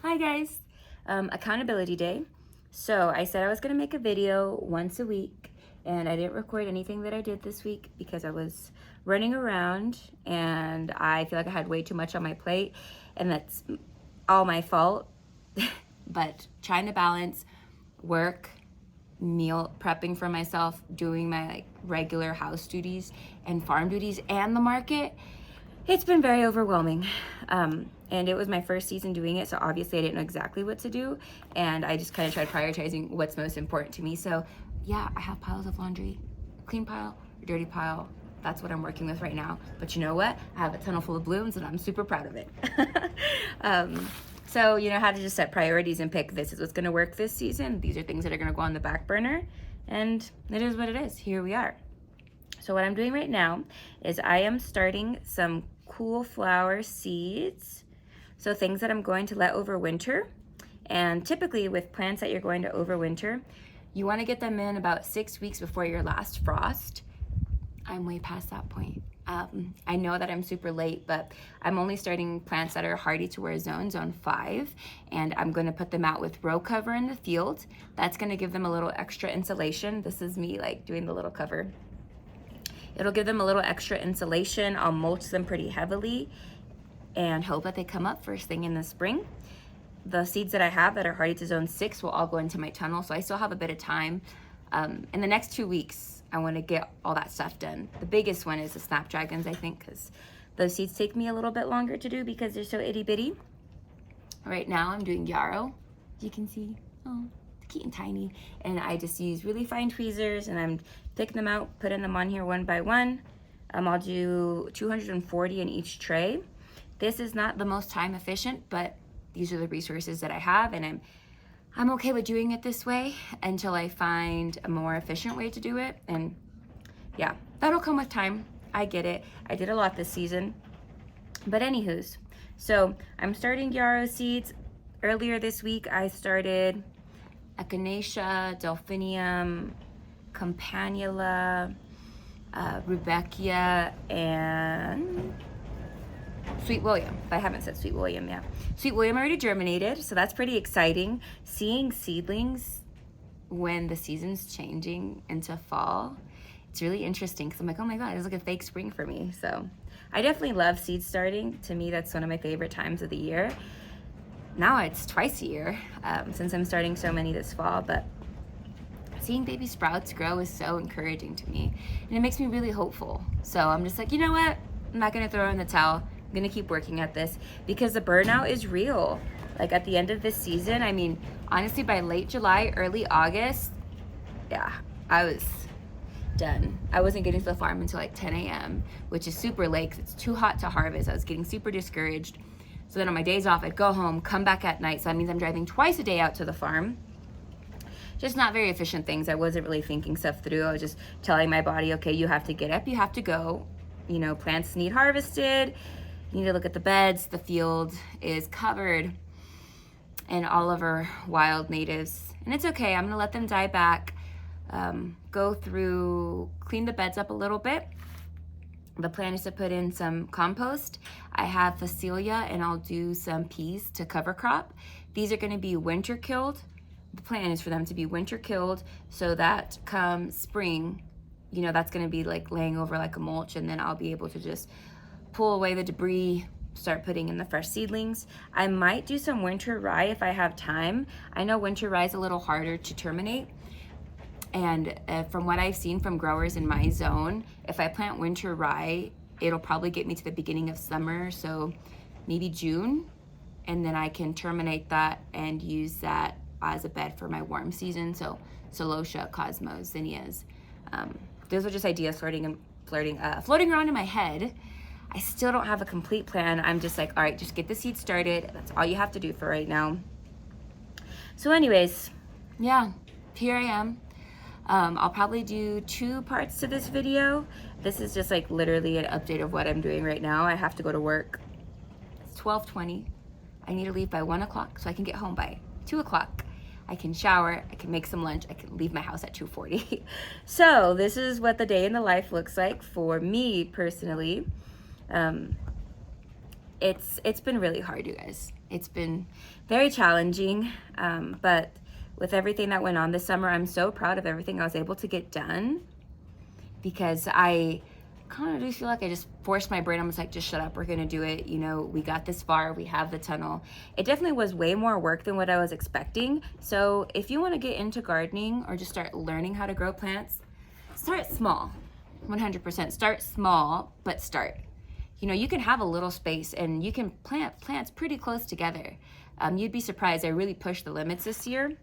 Hi guys, accountability day. So I said I was gonna make a video once a week and I didn't record anything that I did this week because I was running around and I feel like I had way too much on my plate and that's all my fault. But trying to balance work, meal prepping for myself, doing my regular house duties and farm duties and the market, it's been very overwhelming. And it was my first season doing it, so obviously I didn't know exactly what to do. And I just kind of tried prioritizing what's most important to me. So yeah, I have piles of laundry, clean pile, dirty pile. That's what I'm working with right now. But you know what? I have a tunnel full of blooms and I'm super proud of it. So you know how to just set priorities and pick, this is what's gonna work this season. These are things that are gonna go on the back burner. And it is what it is. Here we are. So what I'm doing right now is I am starting some cool flower seeds. So things that I'm going to let overwinter. And typically with plants that you're going to overwinter, you want to get them in about 6 weeks before your last frost. I'm way past that point. I know that I'm super late, but I'm only starting plants that are hardy to wear zone 5, and I'm going to put them out with row cover in the field. That's going to give them a little extra insulation. This is me like doing the little cover. It'll give them a little extra insulation. I'll mulch them pretty heavily and hope that they come up first thing in the spring. The seeds that I have that are hardy to zone 6 will all go into my tunnel, so I still have a bit of time. In the next 2 weeks, I want to get all that stuff done. The biggest one is the snapdragons, I think, because those seeds take me a little bit longer to do because they're so itty bitty. Right now I'm doing yarrow, as you can see. Oh, cute and tiny. And I just use really fine tweezers and I'm picking them out, putting them on here one by one. I'll do 240 in each tray. This is not the most time efficient, but these are the resources that I have, and I'm okay with doing it this way until I find a more efficient way to do it. And yeah, that'll come with time. I get it. I did a lot this season. But anywho's, so I'm starting yarrow seeds. Earlier this week, I started echinacea, delphinium, campanula, rudbeckia, and Sweet William. I haven't said Sweet William yet. Sweet William already germinated, so that's pretty exciting. Seeing seedlings when the season's changing into fall, it's really interesting because I'm like, oh my God, it's like a fake spring for me. So I definitely love seed starting. To me, that's one of my favorite times of the year. Now it's twice a year since I'm starting so many this fall, but seeing baby sprouts grow is so encouraging to me, and it makes me really hopeful. So I'm just like, you know what? I'm not gonna throw in the towel. I'm gonna keep working at this because the burnout is real. Like at the end of this season, I mean, honestly, by late July, early August, yeah, I was done. I wasn't getting to the farm until like 10 a.m., which is super late because it's too hot to harvest. I was getting super discouraged. So then on my days off, I'd go home, come back at night. So that means I'm driving twice a day out to the farm. Just not very efficient things. I wasn't really thinking stuff through. I was just telling my body, okay, you have to get up, you have to go. You know, plants need harvested. You need to look at the beds. The field is covered in all of our wild natives. And it's okay. I'm going to let them die back. Go through, clean the beds up a little bit. The plan is to put in some compost. I have Phacelia and I'll do some peas to cover crop. These are going to be winter killed. The plan is for them to be winter killed so that come spring, you know, that's going to be like laying over like a mulch, and then I'll be able to just pull away the debris, start putting in the fresh seedlings. I might do some winter rye if I have time. I know winter rye is a little harder to terminate. And from what I've seen from growers in my zone, if I plant winter rye, it'll probably get me to the beginning of summer, so maybe June. And then I can terminate that and use that as a bed for my warm season. So Celosia, Cosmos, zinnias. Those are just ideas floating around in my head. I still don't have a complete plan. I'm just like, all right, just get the seed started. That's all you have to do for right now. So anyways, yeah, here I am. I'll probably do 2 parts to this video. This is just like literally an update of what I'm doing right now. I have to go to work. It's 12:20. I need to leave by 1 o'clock so I can get home by 2 o'clock. I can shower, I can make some lunch, I can leave my house at 2:40. So this is what the day in the life looks like for me personally. it's been really hard, you guys. It's been very challenging, but with everything that went on this summer, I'm so proud of everything I was able to get done, because I kind of do feel like I just forced my brain. I was like, just shut up, we're gonna do it. You know, we got this far, we have the tunnel. It definitely was way more work than what I was expecting. So if you want to get into gardening or just start learning how to grow plants, start small. 100%. Start small, but start. You know, you can have a little space and you can plant plants pretty close together. You'd be surprised. I really pushed the limits this year.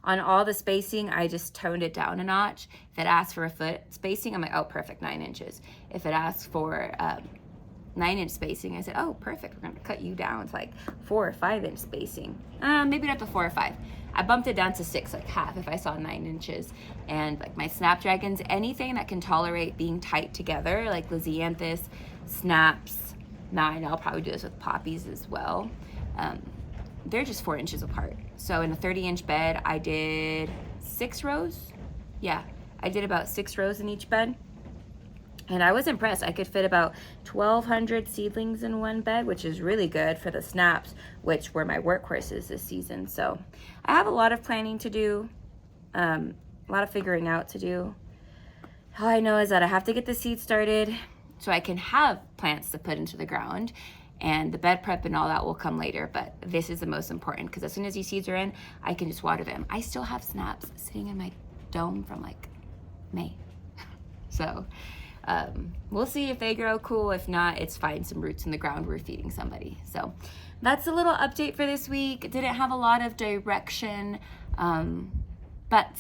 On all the spacing, I just toned it down a notch. If it asks for a foot spacing, I'm like, oh, perfect, 9 inches. If it asks for 9-inch spacing, I said, oh, perfect, we're gonna cut you down to like 4 or 5-inch spacing. Maybe not to 4 or 5. I bumped it down to 6, like half if I saw 9 inches. And like my snapdragons, anything that can tolerate being tight together, like lisianthus, snaps, 9, I'll probably do this with poppies as well. They're just 4 inches apart. So in a 30-inch bed, I did 6 rows. Yeah, I did about 6 rows in each bed. And I was impressed. I could fit about 1,200 seedlings in one bed, which is really good for the snaps, which were my workhorses this season. So I have a lot of planning to do, a lot of figuring out to do. All I know is that I have to get the seed started so I can have plants to put into the ground, and the bed prep and all that will come later. But this is the most important, because as soon as these seeds are in, I can just water them. I still have snaps sitting in my dome from like May. So we'll see if they grow cool. If not, it's fine. Some roots in the ground, we're feeding somebody. So that's a little update for this week. Didn't have a lot of direction, but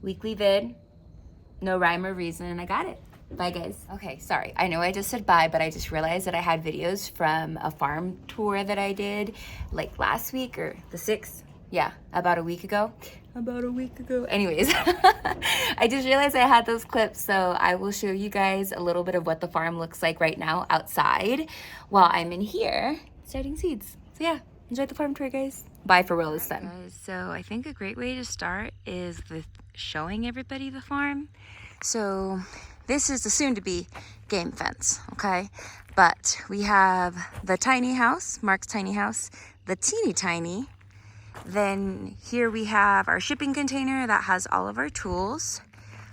weekly vid, no rhyme or reason, and I got it. Bye, guys. Okay, sorry. I know I just said bye, but I just realized that I had videos from a farm tour that I did like last week or the 6th. Yeah, about a week ago. Anyways, I just realized I had those clips, so I will show you guys a little bit of what the farm looks like right now outside while I'm in here starting seeds. So yeah, enjoy the farm tour, guys. Bye for real this time. Guys, so I think a great way to start is with showing everybody the farm. So this is the soon-to-be game fence, okay? But we have the tiny house, Mark's tiny house, the teeny tiny. Then here we have our shipping container that has all of our tools.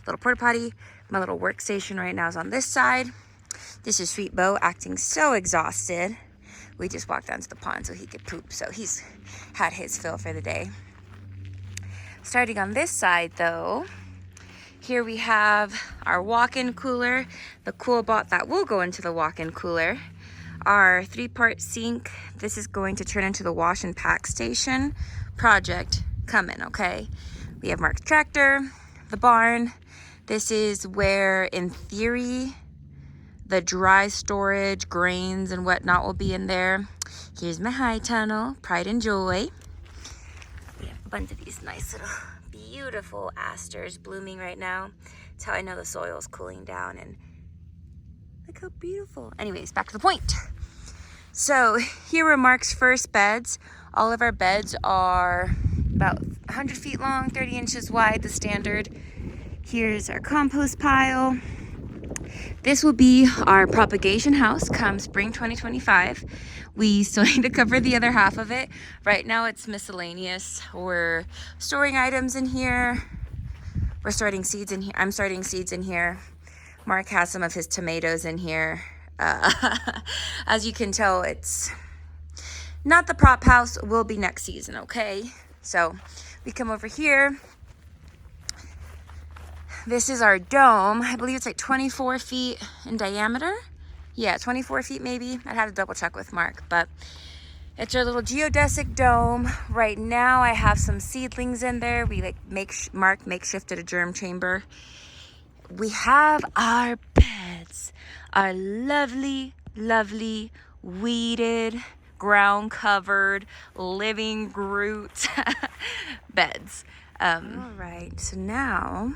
Little porta potty. My little workstation right now is on this side. This is Sweet Bo acting so exhausted. We just walked down to the pond so he could poop, so he's had his fill for the day. Starting on this side though, here we have our walk-in cooler, the Coolbot that will go into the walk-in cooler, our 3-part sink. This is going to turn into the wash and pack station. Project coming, okay? We have Mark's tractor, the barn. This is where, in theory, the dry storage, grains and whatnot will be in there. Here's my high tunnel, pride and joy. We have a bunch of these nice little beautiful asters blooming right now. That's how I know the soil's cooling down, and look how beautiful. Anyways, back to the point. So here were Mark's first beds. All of our beds are about 100 feet long, 30 inches wide, the standard. Here's our compost pile. This will be our propagation house come spring 2025. We still need to cover the other half of it. Right now it's miscellaneous. We're storing items in here. We're starting seeds in here. I'm starting seeds in here. Mark has some of his tomatoes in here. As you can tell, it's not the prop house. Will be next season, okay? So we come over here. This is our dome. I believe it's like 24 feet in diameter. Yeah, 24 feet maybe. I'd have to double check with Mark, but it's our little geodesic dome. Right now I have some seedlings in there. We Mark makeshifted a germ chamber. We have our beds, our lovely, lovely, weeded, ground covered, living Groot beds. All right, so now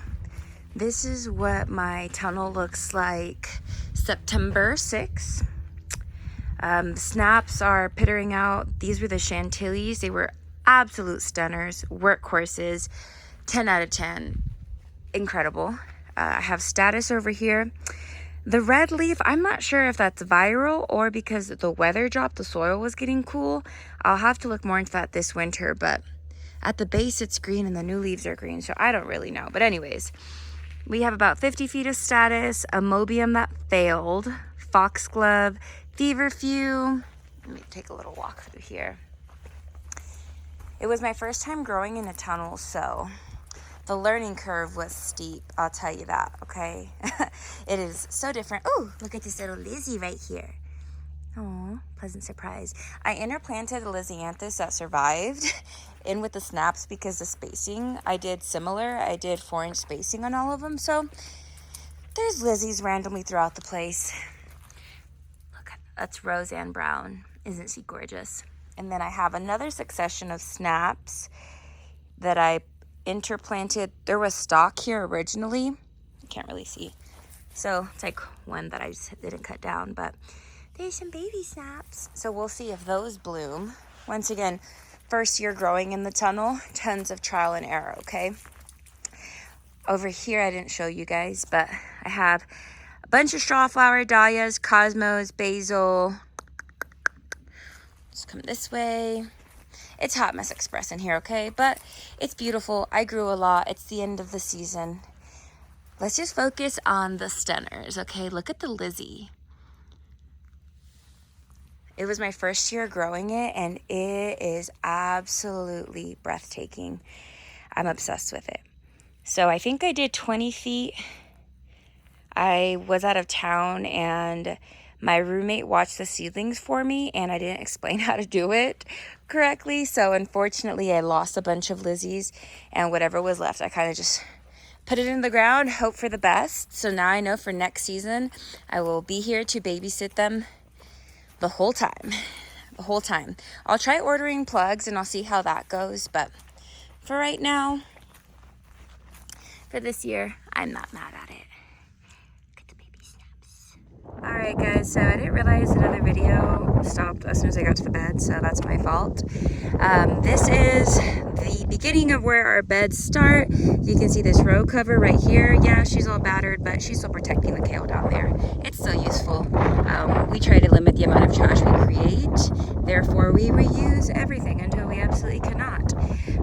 this is what my tunnel looks like September 6th. Snaps are pittering out. These were the Chantilly's. They were absolute stunners, workhorses, 10 out of 10, incredible. I have status over here. The red leaf, I'm not sure if that's viral or because the weather dropped, the soil was getting cool. I'll have to look more into that this winter, but at the base it's green and the new leaves are green, so I don't really know. But anyways, we have about 50 feet of status, a Mobium that failed, foxglove, feverfew. Let me take a little walk through here. It was my first time growing in a tunnel, so the learning curve was steep, I'll tell you that, okay? It is so different. Oh, look at this little Lizzie right here. Oh, pleasant surprise. I interplanted a Lisianthus that survived in with the snaps because the spacing I did similar. I did 4-inch spacing on all of them, so there's Lizzies randomly throughout the place. Look, that's Roseanne Brown. Isn't she gorgeous? And then I have another succession of snaps that I interplanted. There was stock here originally. You can't really see. So it's like one that I just didn't cut down, but there's some baby snaps. So we'll see if those bloom. Once again, first year growing in the tunnel, tons of trial and error, okay? Over here, I didn't show you guys, but I have a bunch of strawflower, dahlias, cosmos, basil. Just come this way. It's Hot Mess Express in here, okay? But it's beautiful. I grew a lot. It's the end of the season. Let's just focus on the stunners, okay? Look at the Lizzie. It was my first year growing it, and it is absolutely breathtaking. I'm obsessed with it. So I think I did 20 feet. I was out of town, and my roommate watched the seedlings for me, and I didn't explain how to do it correctly. So unfortunately, I lost a bunch of Lizzies, and whatever was left, I kind of just put it in the ground, hope for the best. So now I know for next season, I will be here to babysit them the whole time. I'll try ordering plugs, and I'll see how that goes. But for right now, for this year, I'm not mad at it. Alright guys, so I didn't realize another video stopped as soon as I got to the bed, so that's my fault. This is the beginning of where our beds start. You can see this row cover right here. Yeah, she's all battered, but she's still protecting the kale down there. It's still useful. We try to limit the amount of trash we create, therefore we reuse everything until we absolutely cannot.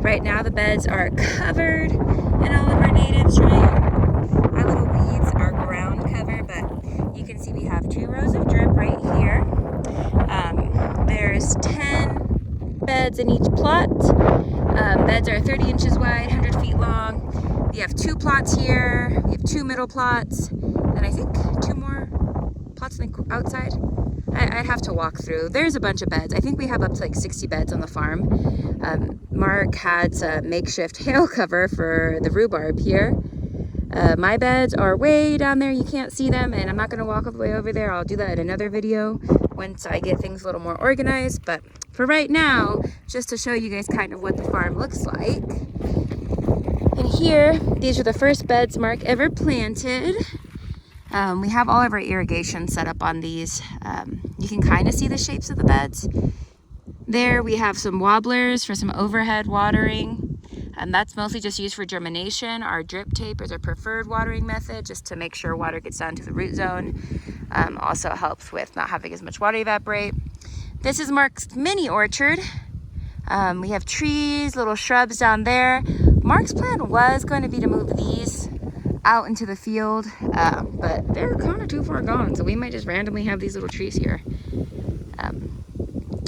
Right now the beds are covered in all of our native strain. Our little weeds are ground cover, but you can see we have 2 rows of drip right here. There's 10 beds in each plot. Beds are 30 inches wide, 100 feet long. We have 2 plots here. We have 2 middle plots. And I think 2 more plots on the outside. I'd have to walk through. There's a bunch of beds. I think we have up to like 60 beds on the farm. Mark had some makeshift hail cover for the rhubarb here. My beds are way down there. You can't see them, and I'm not going to walk all the way over there. I'll do that in another video once I get things a little more organized. But for right now, just to show you guys kind of what the farm looks like. And here, these are the first beds Mark ever planted. We have all of our irrigation set up on these. You can kind of see the shapes of the beds. There we have some wobblers for some overhead watering. And that's mostly just used for germination. Our drip tape is our preferred watering method, just to make sure water gets down to the root zone. Also helps with not having as much water evaporate. This is Mark's mini orchard. We have trees, little shrubs down there. Mark's plan was going to be to move these out into the field, but they're kind of too far gone, so we might just randomly have these little trees here.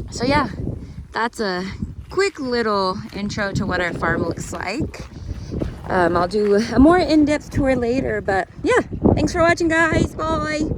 So yeah, that's a quick little intro to what our farm looks like. I'll do a more in-depth tour later, but yeah, thanks for watching guys, bye.